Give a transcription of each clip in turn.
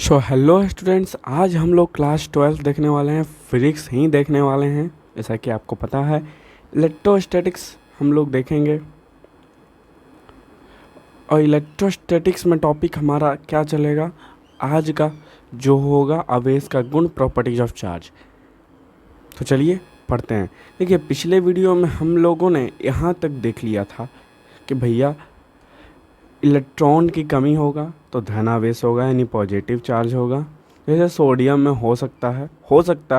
So hello students, आज हम लोग क्लास 12 देखने वाले हैं, फिजिक्स ही देखने वाले हैं। जैसा कि आपको पता है, इलेक्ट्रोस्टैटिक्स हम लोग देखेंगे। और इलेक्ट्रोस्टैटिक्स में टॉपिक हमारा क्या चलेगा आज का, जो होगा आवेश का गुण, प्रॉपर्टीज ऑफ चार्ज। तो चलिए पढ़ते हैं। देखिए, पिछले वीडियो में हम लोगों ने यहाँ तक देख लिया था कि भैया इलेक्ट्रॉन की कमी होगा तो धनावेश होगा, यानी पॉजिटिव चार्ज होगा। जैसे सोडियम में हो सकता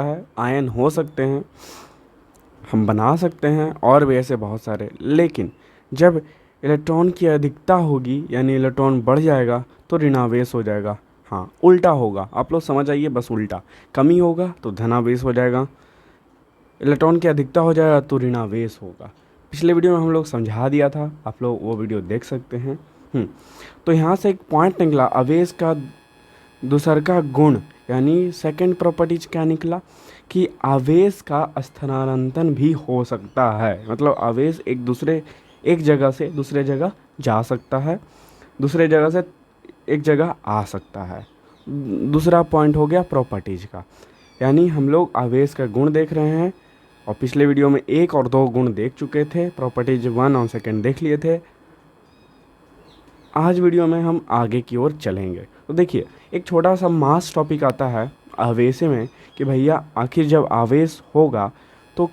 है आयन हो सकते हैं, हम बना सकते हैं, और भी ऐसे बहुत सारे। लेकिन जब इलेक्ट्रॉन की अधिकता होगी, यानी इलेक्ट्रॉन बढ़ जाएगा, तो ऋणावेश हो जाएगा। हाँ, उल्टा होगा, आप लोग समझ आइए, बस उल्टा। कमी होगा तो धनावेश हो जाएगा, इलेक्ट्रॉन की अधिकता हो जाएगा तो ऋणावेश होगा। पिछले वीडियो में हम लोग समझा दिया था, आप लोग वो वीडियो देख सकते हैं। तो यहाँ से एक पॉइंट निकला, आवेश का दूसर का गुण, यानी सेकंड प्रॉपर्टीज क्या निकला कि आवेश का स्थानांतरण भी हो सकता है। मतलब आवेश एक जगह से दूसरे जगह जा सकता है, दूसरे जगह से एक जगह आ सकता है। दूसरा पॉइंट हो गया प्रॉपर्टीज का, यानी हम लोग आवेश का गुण देख रहे हैं, और पिछले वीडियो में 1 और 2 गुण देख चुके थे, प्रॉपर्टीज 1 और 2 देख लिए थे। आज वीडियो में हम आगे की ओर चलेंगे। तो देखिए, एक छोटा सा मास टॉपिक आता है आवेश में कि भैया आखिर जब आवेश होगा तो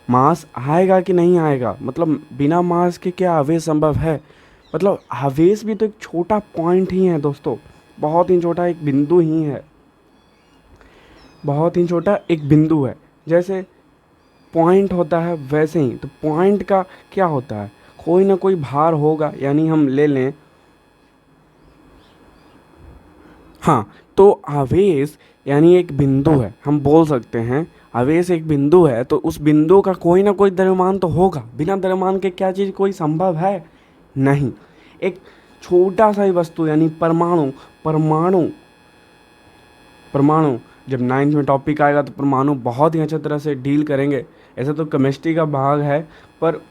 मास आएगा कि नहीं आएगा। मतलब बिना मास के क्या आवेश संभव है? मतलब आवेश भी तो एक छोटा पॉइंट ही है दोस्तों, बहुत ही छोटा एक बिंदु ही है, बहुत ही छोटा एक बिंदु है। जैसे पॉइंट होता है वैसे ही तो पॉइंट का क्या होता है, कोई ना कोई भार होगा। यानी हम ले लें, हाँ, तो आवेश यानी एक बिंदु है, हम बोल सकते हैं आवेश एक बिंदु है, तो उस बिंदु का कोई ना कोई द्रव्यमान तो होगा। बिना द्रव्यमान के क्या चीज़ कोई संभव है? नहीं। एक छोटा सा ही वस्तु, यानी परमाणु परमाणु परमाणु जब 9th में टॉपिक आएगा तो परमाणु बहुत ही अच्छी तरह से डील करेंगे। ऐसे तो केमिस्ट्री का भाग है, पर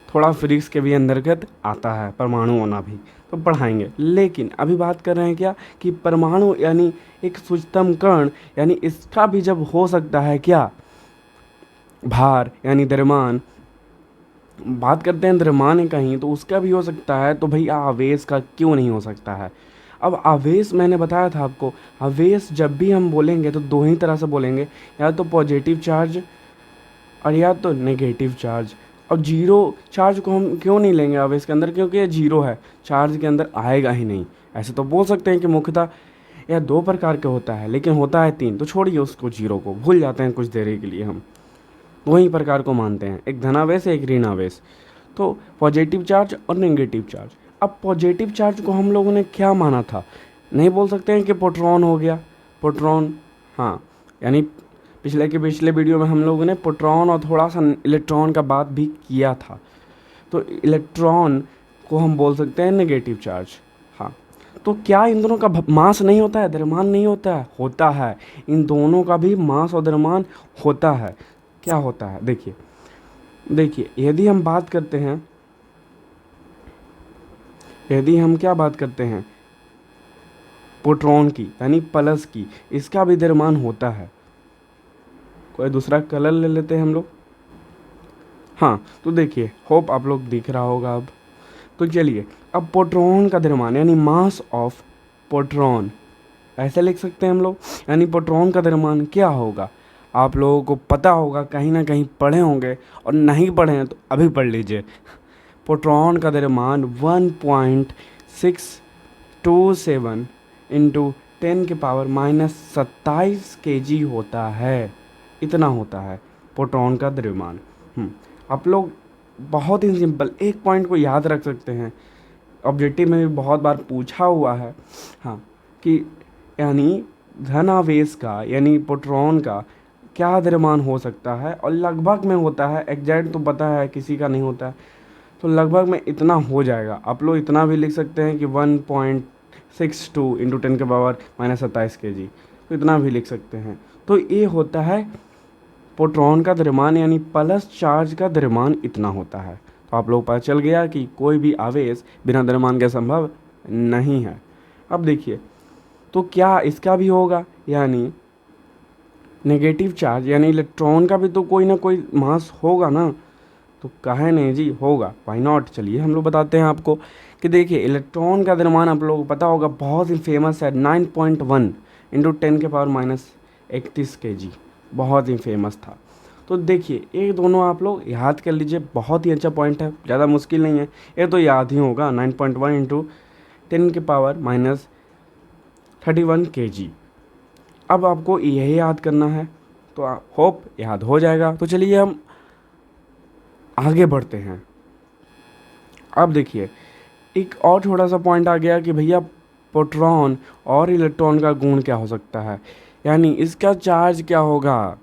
थोड़ा फिजिक्स के भी अंतर्गत आता है परमाणु होना भी, तो पढ़ाएंगे। लेकिन अभी बात कर रहे हैं क्या कि परमाणु यानी एक सूक्ष्मतम कण, यानी इसका भी जब हो सकता है क्या भार, यानी द्रव्यमान। बात करते हैं द्रव्यमान का ही, तो उसका भी हो सकता है, तो भैया आवेश का क्यों नहीं हो सकता है? अब आवेश मैंने बताया था आपको, आवेश जब भी हम बोलेंगे तो दो ही तरह से बोलेंगे, या तो पॉजिटिव चार्ज और या तो नेगेटिव चार्ज। और जीरो चार्ज को हम क्यों नहीं लेंगे आवेश के अंदर? क्योंकि ये जीरो है, चार्ज के अंदर आएगा ही नहीं। ऐसे तो बोल सकते हैं कि मुख्यतः यह 2 प्रकार के होता है, लेकिन होता है 3, तो छोड़िए उसको, जीरो को भूल जाते हैं कुछ देर के लिए। हम 2 ही प्रकार को मानते हैं, एक धनावेश एक ऋणावेश। तो पॉजिटिव चार्ज और नेगेटिव चार्ज। अब पॉजिटिव चार्ज को हम लोगों ने क्या माना था? नहीं बोल सकते हैं कि प्रोटॉन हो गया, प्रोटॉन। हाँ, यानी पिछले वीडियो में हम लोगों ने प्रोटॉन और थोड़ा सा इलेक्ट्रॉन का बात भी किया था। तो इलेक्ट्रॉन को हम बोल सकते हैं नेगेटिव चार्ज। हाँ, तो क्या इन दोनों का मास नहीं होता है, द्रव्यमान नहीं होता है? होता है, इन दोनों का भी मास और द्रव्यमान होता है। क्या होता है? देखिए, यदि हम क्या बात करते हैं प्रोटॉन की, यानी प्लस की, इसका भी द्रव्यमान होता है। कोई दूसरा कलर ले लेते हैं हम लोग। हाँ, तो देखिए, होप आप लोग दिख रहा होगा अब। तो चलिए, अब प्रोटॉन का द्रव्यमान यानी मास ऑफ प्रोटॉन, ऐसे लिख सकते हैं हम लोग। यानी प्रोटॉन का द्रव्यमान क्या होगा, आप लोगों को पता होगा, कहीं ना कहीं पढ़े होंगे, और नहीं पढ़े हैं तो अभी पढ़ लीजिए। प्रोटॉन का द्रव्यमान 1.627 इंटू 10⁻⁻27 kg होता है। इतना होता है प्रोटॉन का द्रव्यमान। आप लोग बहुत ही सिंपल एक पॉइंट को याद रख सकते हैं, ऑब्जेक्टिव में भी बहुत बार पूछा हुआ है। हाँ, कि यानी धनावेश का यानी प्रोटॉन का क्या द्रव्यमान हो सकता है, और लगभग में होता है, एग्जैक्ट तो पता है किसी का नहीं होता है, तो लगभग में इतना हो जाएगा। आप लोग इतना भी लिख सकते हैं कि 1.62 इंटू 10⁻⁻27 kg, तो इतना भी लिख सकते हैं। तो ये होता है प्रोटॉन का द्रव्यमान, यानी प्लस चार्ज का द्रव्यमान इतना होता है। तो आप लोग पता चल गया कि कोई भी आवेश बिना द्रव्यमान के संभव नहीं है। अब देखिए, तो क्या इसका भी होगा, यानी नेगेटिव चार्ज यानी इलेक्ट्रॉन का भी तो कोई ना कोई मास होगा ना। तो काहे नहीं जी, होगा, वाई नॉट। चलिए हम लोग बताते हैं आपको कि देखिए इलेक्ट्रॉन का द्रव्यमान आप लोगों को पता होगा बहुत ही फेमस है, 9.1 इंटू 10⁻31 kg, बहुत ही फेमस था। तो देखिए ये दोनों आप लोग याद कर लीजिए, बहुत ही अच्छा पॉइंट है, ज़्यादा मुश्किल नहीं है, ये तो याद ही होगा, 9.1 इंटू 10⁻31 kg। अब आपको यही याद करना है, तो होप याद हो जाएगा। तो चलिए हम आगे बढ़ते हैं। अब देखिए एक और छोटा सा पॉइंट आ गया कि भैया प्रोटॉन और इलेक्ट्रॉन का गुण क्या हो सकता है, यानी इसका चार्ज क्या होगा।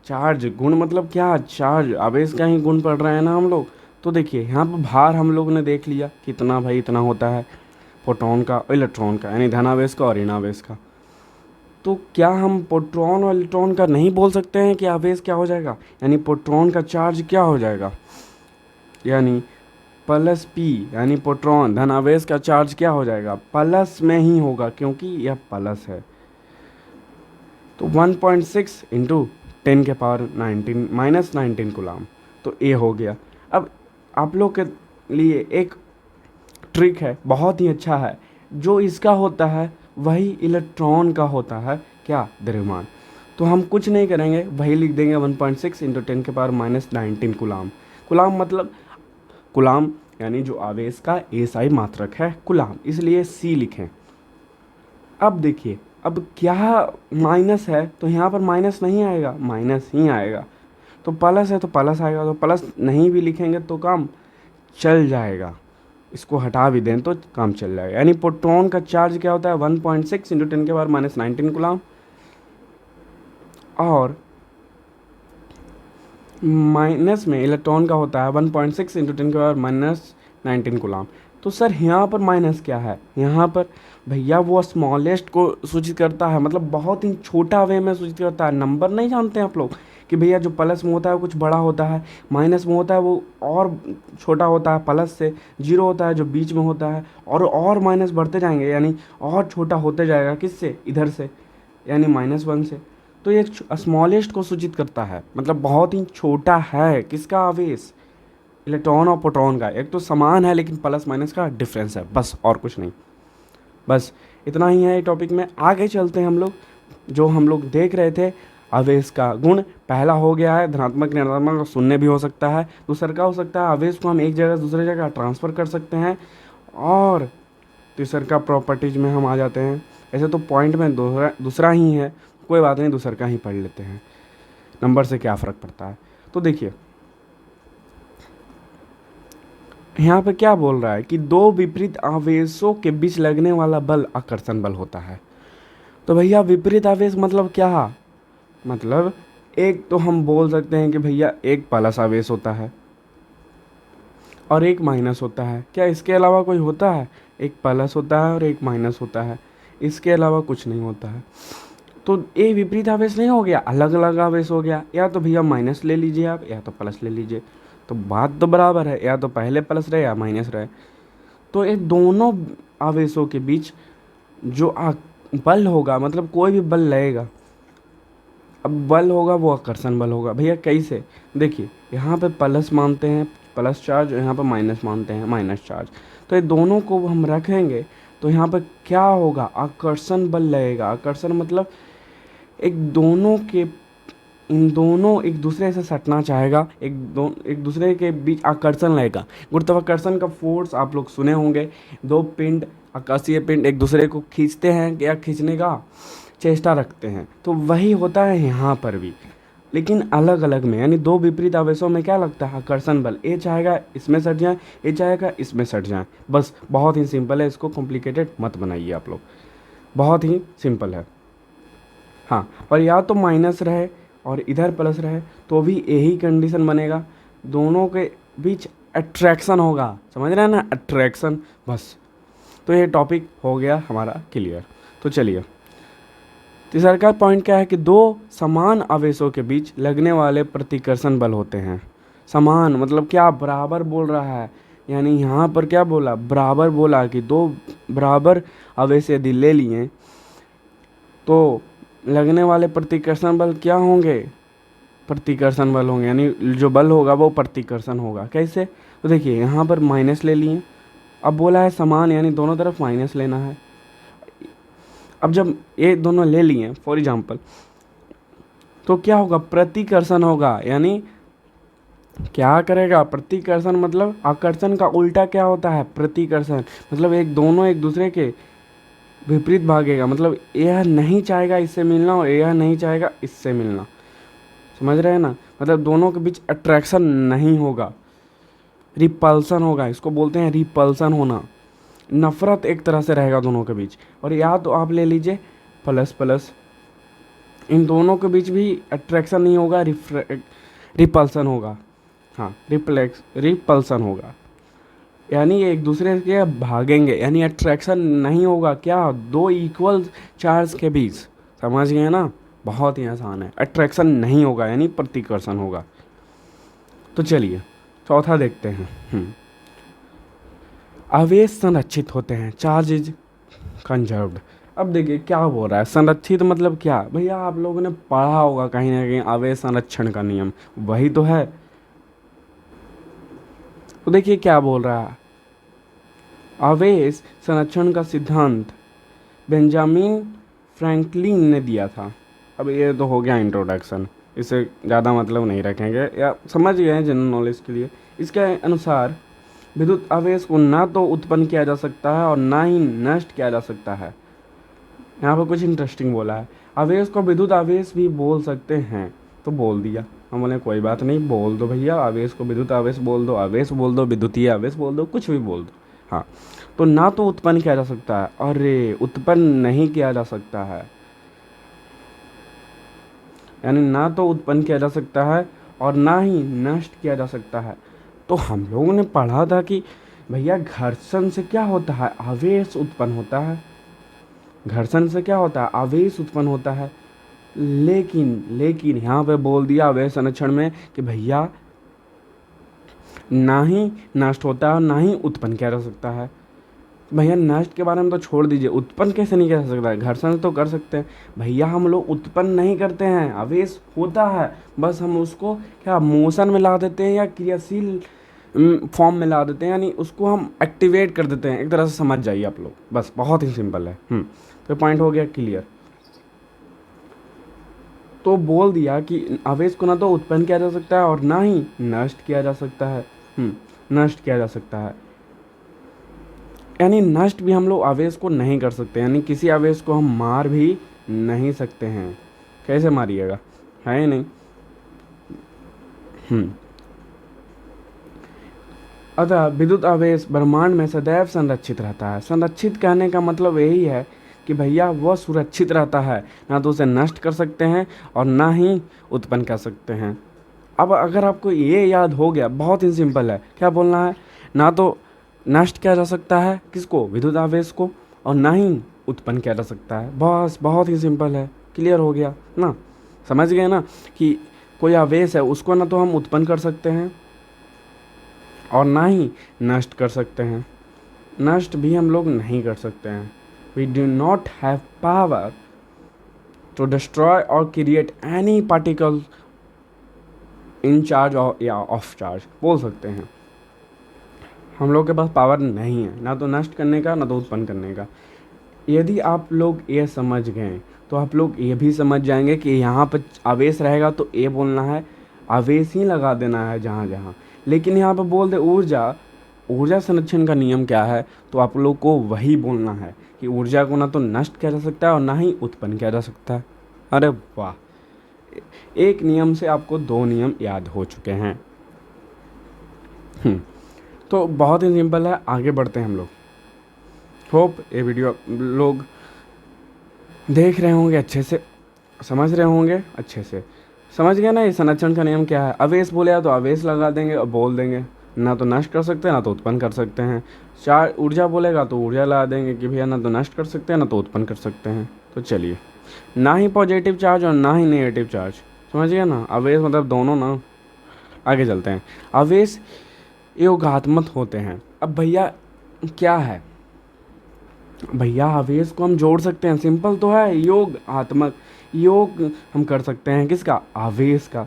चार्ज गुण मतलब क्या, चार्ज आवेश का ही गुण पढ़ रहे हैं ना हम लोग। तो देखिए यहाँ पर भार हम लोग ने देख लिया कितना, भाई इतना होता है प्रोटॉन का और इलेक्ट्रॉन का, यानी धनावेश का और ऋणावेश का। तो क्या हम प्रोटॉन और इलेक्ट्रॉन का नहीं बोल सकते हैं कि आवेश क्या हो जाएगा, यानी प्रोटॉन का चार्ज क्या हो जाएगा, यानी प्लस पी, यानी प्रोटॉन धनावेश का चार्ज क्या हो जाएगा, प्लस में ही होगा क्योंकि यह प्लस है। तो 1.6 इंटू 10⁻19 कूलाम, तो ये हो गया। अब आप लोग के लिए एक ट्रिक है, बहुत ही अच्छा है, जो इसका होता है वही इलेक्ट्रॉन का होता है, क्या, द्रव्यमान। तो हम कुछ नहीं करेंगे, वही लिख देंगे 1.6 इंटू 10⁻19 कूलाम। कूलाम मतलब कूलाम यानी जो आवेश का एसआई मात्रक है कूलाम, इसलिए सी लिखें। अब देखिए अब क्या माइनस है तो यहाँ पर माइनस नहीं आएगा, माइनस ही आएगा। तो प्लस है तो प्लस आएगा, तो प्लस नहीं भी लिखेंगे तो काम चल जाएगा, इसको हटा भी दें तो काम चल जाएगा। यानी प्रोटॉन का चार्ज क्या होता है 1.6 इंटू 10⁻19 कूलाम, और माइनस में इलेक्ट्रॉन का होता है 1.6 इंटू 10⁻19 कूलाम। तो सर यहाँ पर माइनस क्या है, यहाँ पर भैया वो स्मॉलेस्ट को सूचित करता है, मतलब बहुत ही छोटा वे में सूचित करता है। नंबर नहीं जानते हैं आप लोग कि भैया जो प्लस में होता है वो कुछ बड़ा होता है, माइनस में होता है वो और छोटा होता है प्लस से, जीरो होता है जो बीच में होता है, और माइनस बढ़ते जाएंगे यानी और छोटा होते जाएगा, किससे, इधर से, यानी -1 से। तो ये स्मॉलेस्ट को सूचित करता है, मतलब बहुत ही छोटा है किसका आवेश, इलेक्ट्रॉन और प्रोटॉन का। एक तो समान है लेकिन प्लस माइनस का डिफरेंस है, बस और कुछ नहीं। बस इतना ही है टॉपिक में। आगे चलते हैं हम लोग, जो हम लोग देख रहे थे आवेश का गुण, पहला हो गया है धनात्मक ऋणात्मक, शून्य भी हो सकता है। दूसरा का हो सकता है आवेश को हम एक जगह दूसरे जगह ट्रांसफ़र कर सकते हैं। और तीसरा का प्रॉपर्टीज में हम आ जाते हैं। ऐसे तो पॉइंट में दूसरा ही है, कोई बात नहीं, दूसरा का ही पढ़ लेते हैं, नंबर से क्या फ़र्क पड़ता है। तो देखिए यहाँ पे क्या बोल रहा है कि दो विपरीत आवेशों के बीच लगने वाला बल आकर्षण बल होता है। तो भैया विपरीत आवेश मतलब क्या, मतलब एक तो हम बोल सकते हैं कि भैया एक प्लस आवेश होता है और एक माइनस होता है। क्या इसके अलावा कोई होता है, एक प्लस होता है और एक माइनस होता है, इसके अलावा कुछ नहीं होता है। तो ये विपरीत आवेश नहीं हो गया, अलग अलग आवेश हो गया। या तो भैया माइनस ले लीजिए आप, या तो प्लस ले लीजिए, तो बात तो बराबर है, या तो पहले प्लस रहे या माइनस रहे। तो ये दोनों आवेशों के बीच जो बल होगा, मतलब कोई भी बल लगेगा, अब बल होगा वो आकर्षण बल होगा। भैया कैसे, देखिए यहाँ पे प्लस मानते हैं प्लस चार्ज, यहाँ पर माइनस मानते हैं माइनस चार्ज। तो ये दोनों को हम रखेंगे तो यहाँ पर क्या होगा, आकर्षण बल लगेगा। आकर्षण मतलब इन दोनों एक दूसरे से सटना चाहेगा, एक दूसरे के बीच आकर्षण लगेगा। गुरुत्वाकर्षण का फोर्स आप लोग सुने होंगे, दो पिंड, आकाशीय पिंड एक दूसरे को खींचते हैं या खींचने का चेष्टा रखते हैं, तो वही होता है यहाँ पर भी, लेकिन अलग अलग में। यानी दो विपरीत आवेशों में क्या लगता है, आकर्षण बल। ये चाहेगा इसमें सट जाए, ये चाहेगा इसमें सट जाए। बस बहुत ही सिंपल है, इसको कॉम्प्लिकेटेड मत बनाइए आप लोग, बहुत ही सिंपल है। हाँ, और या तो माइनस रहे और इधर प्लस रहे तो भी यही कंडीशन बनेगा, दोनों के बीच अट्रैक्शन होगा, समझ रहे हैं ना, अट्रैक्शन। बस तो ये टॉपिक हो गया हमारा क्लियर। तो चलिए तीसरा का पॉइंट क्या है कि दो समान आवेशों के बीच लगने वाले प्रतिकर्षण बल होते हैं। समान मतलब क्या, बराबर बोल रहा है, यानी यहाँ पर क्या बोला, बराबर बोला कि दो बराबर आवेश यदि ले लिए तो लगने वाले प्रतिकर्षण बल क्या होंगे? प्रतिकर्षण बल होंगे, यानी जो बल होगा वो प्रतिकर्षण होगा। कैसे? तो देखिए यहाँ पर माइनस ले लिए, अब बोला है समान, यानी दोनों तरफ माइनस लेना है। अब जब ये दोनों ले लिए फॉर एग्जाम्पल, तो क्या होगा? प्रतिकर्षण होगा, यानी क्या करेगा? प्रतिकर्षण मतलब आकर्षण का उल्टा क्या होता है? प्रतिकर्षण मतलब दोनों एक दूसरे के विपरीत भागेगा, मतलब यह नहीं चाहेगा इससे मिलना और यह नहीं चाहेगा इससे मिलना। समझ रहे हैं ना? मतलब दोनों के बीच अट्रैक्शन नहीं होगा, रिपल्सन होगा। इसको बोलते हैं रिपल्सन होना। नफरत एक तरह से रहेगा दोनों के बीच। और या तो आप ले लीजिए प्लस प्लस, इन दोनों के बीच भी अट्रैक्शन नहीं होगा, रिपल्सन होगा। हाँ, रिपल्सन होगा, यानी ये एक दूसरे के भागेंगे, यानी अट्रैक्शन नहीं होगा। क्या? दो इक्वल चार्ज के बीच। समझ गए ना? बहुत ही आसान है। अट्रैक्शन नहीं होगा यानी प्रतिकर्षण होगा। तो चलिए चौथा देखते हैं। आवेश संरक्षित होते हैं, चार्ज इज कंजर्व्ड। अब देखिए क्या बोल रहा है, संरक्षित मतलब क्या? भैया आप लोगों ने पढ़ा होगा कहीं ना कहीं आवेश संरक्षण का नियम, वही तो है। तो देखिए क्या बोल रहा है, आवेश संरक्षण का सिद्धांत बेंजामिन फ्रैंकलिन ने दिया था। अब ये तो हो गया इंट्रोडक्शन, इसे ज़्यादा मतलब नहीं रखेंगे, या समझ गए हैं जनरल नॉलेज के लिए। इसके अनुसार विद्युत आवेश को ना तो उत्पन्न किया जा सकता है और ना ही नष्ट किया जा सकता है। यहाँ पर कुछ इंटरेस्टिंग बोला है, आवेश को विद्युत आवेश भी बोल सकते हैं। तो बोल दिया, हम बोले कोई बात नहीं, बोल दो भैया, आवेश को विद्युत आवेश बोल दो, आवेश बोल दो, विद्युतीय आवेश बोल दो, कुछ भी बोल दो। हाँ, तो ना तो उत्पन्न किया जा सकता है, अरे उत्पन्न नहीं किया जा सकता है, यानी ना तो उत्पन्न किया जा सकता है और ना ही नष्ट किया जा सकता है। तो हम लोगों ने पढ़ा था कि भैया घर्षण से क्या होता है? आवेश उत्पन्न होता है। घर्षण से क्या होता है? आवेश उत्पन्न होता है। लेकिन यहाँ पे बोल दिया आवेश संरक्षण में कि भैया ना ही नष्ट होता है और ना ही उत्पन्न किया जा सकता है। भैया नष्ट के बारे में तो छोड़ दीजिए, उत्पन्न कैसे नहीं कर सकता है? घर्षण तो कर सकते हैं भैया, हम लोग उत्पन्न नहीं करते हैं, आवेश होता है, बस हम उसको क्या मोशन में ला देते हैं या क्रियाशील फॉर्म में ला देते हैं, यानी उसको हम एक्टिवेट कर देते हैं। एक तरह से समझ जाइए आप लोग, बस बहुत ही सिंपल है। तो पॉइंट हो गया क्लियर। तो बोल दिया कि आवेश को ना तो उत्पन्न किया जा सकता है और ना ही नष्ट किया जा सकता है। नष्ट किया जा सकता है, यानी नष्ट भी हम लोग आवेश को नहीं कर सकते, यानी किसी आवेश को हम मार भी नहीं सकते हैं। कैसे मारिएगा? है नहीं। अतः विद्युत आवेश ब्रह्मांड में सदैव संरक्षित रहता है। संरक्षित कहने का मतलब यही है कि भैया वह सुरक्षित रहता है, ना तो उसे नष्ट कर सकते हैं और ना ही उत्पन्न कर सकते हैं। अब अगर आपको ये याद हो गया, बहुत ही सिंपल है, क्या बोलना है? ना तो नष्ट किया जा सकता है किसको? विद्युत आवेश को, और ना ही उत्पन्न किया जा सकता है। बस बहुत ही सिंपल है, क्लियर हो गया ना? समझ गए ना कि कोई आवेश है उसको ना तो हम उत्पन्न कर सकते हैं और ना ही नष्ट कर सकते हैं। नष्ट भी हम लोग नहीं कर सकते हैं। We do not have power to destroy और create any particle in charge या ऑफ चार्ज, बोल सकते हैं। हम लोग के पास पावर नहीं है, ना तो नष्ट करने का ना तो उत्पन्न करने का। यदि आप लोग ये समझ गए तो आप लोग ये भी समझ जाएंगे कि यहाँ पर आवेश रहेगा तो ये बोलना है, आवेश ही लगा देना है जहाँ जहाँ। लेकिन यहाँ पर बोल दे ऊर्जा संरक्षण का नियम क्या है, तो आप लोग को वही बोलना है कि ऊर्जा को ना तो नष्ट किया जा सकता है और ना ही उत्पन्न किया जा सकता है। अरे वाह, एक नियम से आपको दो नियम याद हो चुके हैं। तो बहुत ही सिंपल है, आगे बढ़ते हैं हम लोग। होप ये वीडियो लोग देख रहे होंगे, अच्छे से समझ रहे होंगे, अच्छे से समझ गए ना ये संरक्षण का नियम क्या है। आवेश बोले तो आवेश लगा देंगे और बोल देंगे ना तो नष्ट कर सकते हैं ना तो उत्पन्न कर सकते हैं। चार ऊर्जा बोलेगा तो ऊर्जा लगा देंगे कि भैया ना तो नष्ट कर सकते हैं ना तो उत्पन्न कर सकते हैं। तो चलिए, ना ही पॉजिटिव चार्ज और ना ही नेगेटिव चार्ज, समझ गए ना? आवेश मतलब दोनों ना। आगे चलते हैं। आवेश योगात्मक होते हैं। अब भैया क्या है? भैया आवेश को हम जोड़ सकते हैं, सिंपल तो है, योग आत्मक योग हम कर सकते हैं किसका, आवेश का,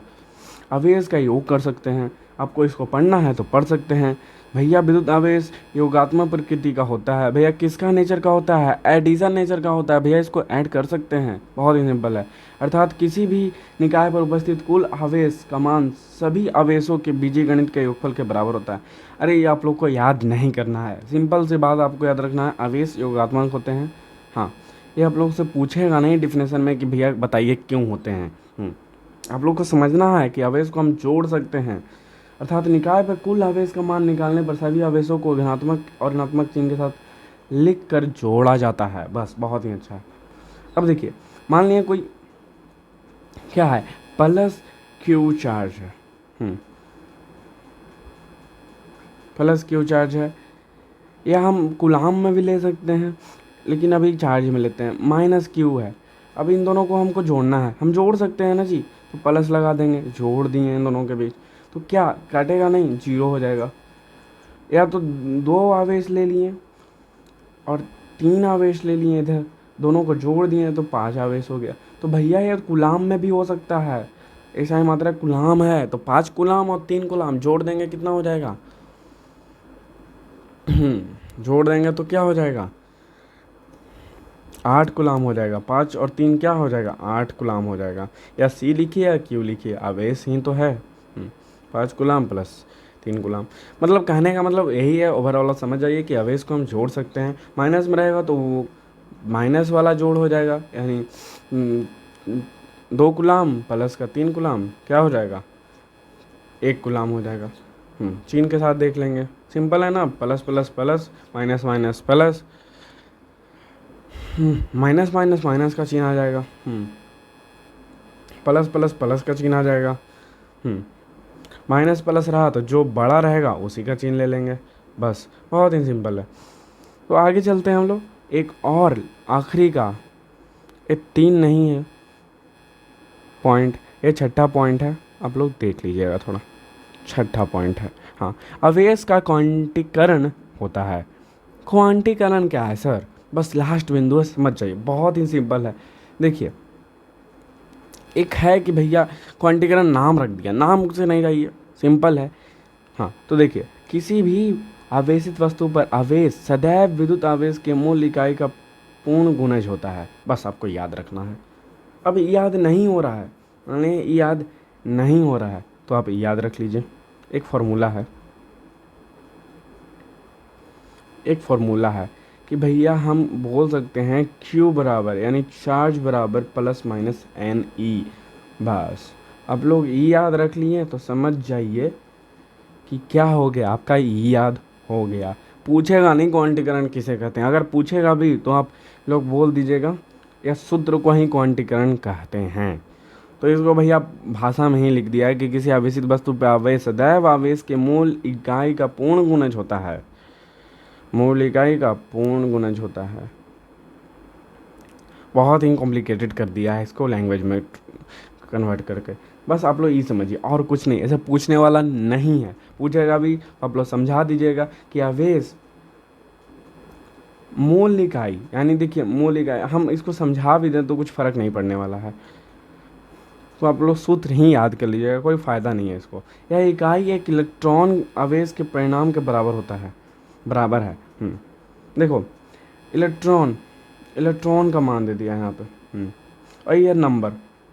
आवेश का योग कर सकते हैं। आपको इसको पढ़ना है तो पढ़ सकते हैं। भैया विद्युत आवेश योगात्मक प्रकृति का होता है। भैया किसका नेचर का होता है, एडिशन नेचर का होता है। भैया इसको ऐड कर सकते हैं, बहुत ही सिंपल है। अर्थात किसी भी निकाय पर उपस्थित कुल आवेश का मान सभी आवेशों के बीजीगणित के योगफल के बराबर होता है। अरे ये आप लोग को याद नहीं करना है, सिंपल सी बात आपको याद रखना है, आवेश योगात्मक होते हैं। हाँ, ये आप लोग से पूछेगा नहीं डिफिनेशन में कि भैया बताइए क्यों होते हैं। आप लोग को समझना है कि आवेश को हम जोड़ सकते हैं। अर्थात निकाय पर कुल आवेश का मान निकालने पर सभी आवेशों को धनात्मक और ऋणात्मक चिन्ह के साथ लिख कर जोड़ा जाता है, बस, बहुत ही अच्छा है। अब देखिए, मान लिया कोई क्या है, प्लस क्यू चार्ज है, प्लस क्यू चार्ज है, या हम कुलाम में भी ले सकते हैं, लेकिन अभी चार्ज में लेते हैं। माइनस क्यू है, अब इन दोनों को हमको जोड़ना है, हम जोड़ सकते हैं ना जी, तो प्लस लगा देंगे, जोड़ दिए इन दोनों के बीच, तो क्या काटेगा नहीं, जीरो हो जाएगा। या तो दो आवेश ले लिए और तीन आवेश ले लिए, इधर दोनों को जोड़ दिए तो 5 आवेश हो गया। तो भैया ये कुलाम में भी हो सकता है, ऐसा ही मात्रा कुलाम है तो 5 कुलाम और 3 कुलाम जोड़ देंगे, कितना हो जाएगा, जोड़ देंगे तो क्या हो जाएगा, 8 गुलाम हो जाएगा। 5 और 3 क्या हो जाएगा, 8 गुलाम हो जाएगा। या सी लिखिए या क्यू लिखिए, आवेश ही तो है। 5 गुलाम प्लस 3 गुलाम, मतलब कहने का मतलब यही है, ओवरऑल समझ जाइए कि आवेश को हम जोड़ सकते हैं। माइनस में रहेगा तो वो माइनस वाला जोड़ हो जाएगा, यानी 2 गुलाम प्लस का 3 गुलाम क्या हो जाएगा, 1 गुलाम हो जाएगा। चिन्ह के साथ देख लेंगे, सिंपल है ना, plus plus plus, minus minus plus, minus minus minus का चिन्ह आ जाएगा, प्लस प्लस प्लस का चिन्ह आ जाएगा। माइनस प्लस रहा तो जो बड़ा रहेगा उसी का चिन्ह ले लेंगे, बस, बहुत ही सिंपल है। तो आगे चलते हैं हम लोग, एक और आखिरी का, ये 3 नहीं है पॉइंट, ये छठा पॉइंट है, आप लोग देख लीजिएगा थोड़ा, छठा पॉइंट है। हाँ, आवेश का क्वांटीकरण होता है। क्वांटीकरण क्या है सर, बस लास्ट बिंदु है, समझ जाइए, बहुत ही सिंपल है। देखिए, एक है कि भैया क्वांटीकरण नाम रख दिया, नाम से नहीं जाइए, सिंपल है। हाँ, तो देखिए, किसी भी आवेशित वस्तु पर आवेश सदैव विद्युत आवेश के मूल इकाई का पूर्ण गुणज होता है, बस आपको याद रखना है। अब याद नहीं हो रहा है, याद नहीं हो रहा है तो आप याद रख लीजिए, एक फॉर्मूला है, एक फॉर्मूला है कि भैया हम बोल सकते हैं Q बराबर, यानी चार्ज बराबर प्लस माइनस एन ई, बस। आप लोग ई याद रख लिए तो समझ जाइए कि क्या हो गया, आपका ई याद हो गया। पूछेगा नहीं क्वांटीकरण किसे कहते हैं, अगर पूछेगा भी तो आप लोग बोल दीजिएगा या सूत्र को ही क्वांटीकरण कहते हैं। तो इसको भैया भाषा में ही लिख दिया है कि किसी आवेशित वस्तु पर आवेश सदैव आवेश के मूल इकाई का पूर्ण गुणज होता है, मूल इकाई का पूर्ण गुणज होता है। बहुत ही कॉम्प्लिकेटेड कर दिया है इसको लैंग्वेज में कन्वर्ट करके, बस आप लोग ये समझिए, और कुछ नहीं, ऐसा पूछने वाला नहीं है। पूछेगा भी आप लोग समझा दीजिएगा कि आवेश मूल इकाई, यानी देखिए मूल इकाई, हम इसको समझा भी दें तो कुछ फ़र्क नहीं पड़ने वाला है, तो आप लोग सूत्र ही याद कर लीजिएगा, कोई फ़ायदा नहीं है इसको। यह इकाई एक इलेक्ट्रॉन आवेश के परिणाम के बराबर होता है, बराबर है। देखो, इलेक्ट्रॉन, इलेक्ट्रॉन का मान दे दिया यहाँ पे, और यह नंबर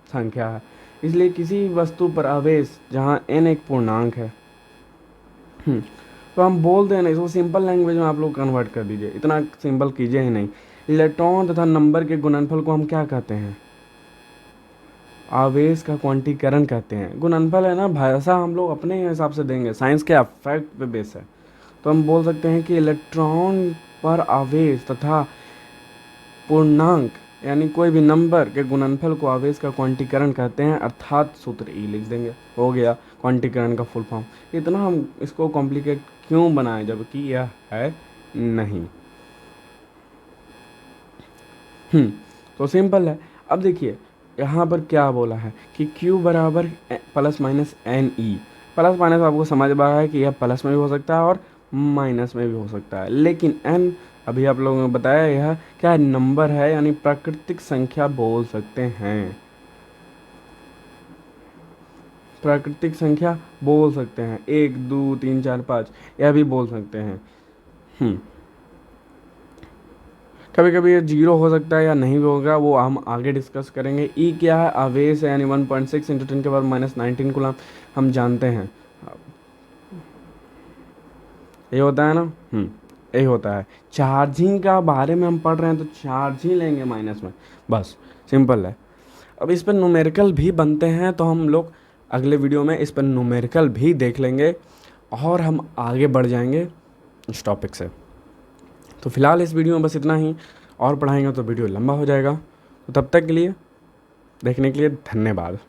संख्या है, इसलिए किसी वस्तु पर आवेश जहाँ n एक पूर्णांक है, तो हम बोल दें ना, इसको सिंपल लैंग्वेज में आप लोग कन्वर्ट कर दीजिए, इतना सिंपल कीजिए ही नहीं। इलेक्ट्रॉन तथा नंबर के गुणनफल को हम क्या कहते हैं, आवेश का क्वांटीकरण कहते हैं। गुणनफल है ना, भाषा हम लोग अपने हिसाब से देंगे, साइंस के फैक्ट पे बेस है, तो हम बोल सकते हैं कि इलेक्ट्रॉन पर आवेश तथा पूर्णांक यानी कोई भी नंबर के गुणनफल को आवेश का क्वांटीकरण कहते हैं, अर्थात सूत्र ई लिख देंगे, हो गया क्वांटीकरण का फुल फॉर्म। इतना हम इसको कॉम्प्लिकेट क्यों बनाएं जबकि यह है नहीं। तो सिंपल है। अब देखिए यहाँ पर क्या बोला है कि Q बराबर plus minus N E, plus minus आपको समझ में आ रहा है कि यह प्लस में भी हो सकता है और माइनस में भी हो सकता है, लेकिन n अभी आप लोगों ने बताया यह क्या नंबर है, यानी प्राकृतिक संख्या बोल सकते हैं, प्राकृतिक संख्या बोल सकते हैं, 1 2 3 4 5 यह भी बोल सकते हैं। कभी कभी ये जीरो हो सकता है या नहीं भी होगा, वो हम आगे डिस्कस करेंगे। ई क्या है, आवेश है, यानी 1.6 × 10⁻⁻19 कूलम, हम जानते हैं ये होता है ना। यही होता है। चार्जिंग का बारे में हम पढ़ रहे हैं तो चार्ज ही लेंगे माइनस में, बस सिंपल है। अब इस पर न्यूमेरिकल भी बनते हैं, तो हम लोग अगले वीडियो में इस पर न्यूमेरिकल भी देख लेंगे और हम आगे बढ़ जाएंगे इस टॉपिक से। तो फिलहाल इस वीडियो में बस इतना ही, और पढ़ाएंगे तो वीडियो लंबा हो जाएगा। तो तब तक के लिए देखने के लिए धन्यवाद।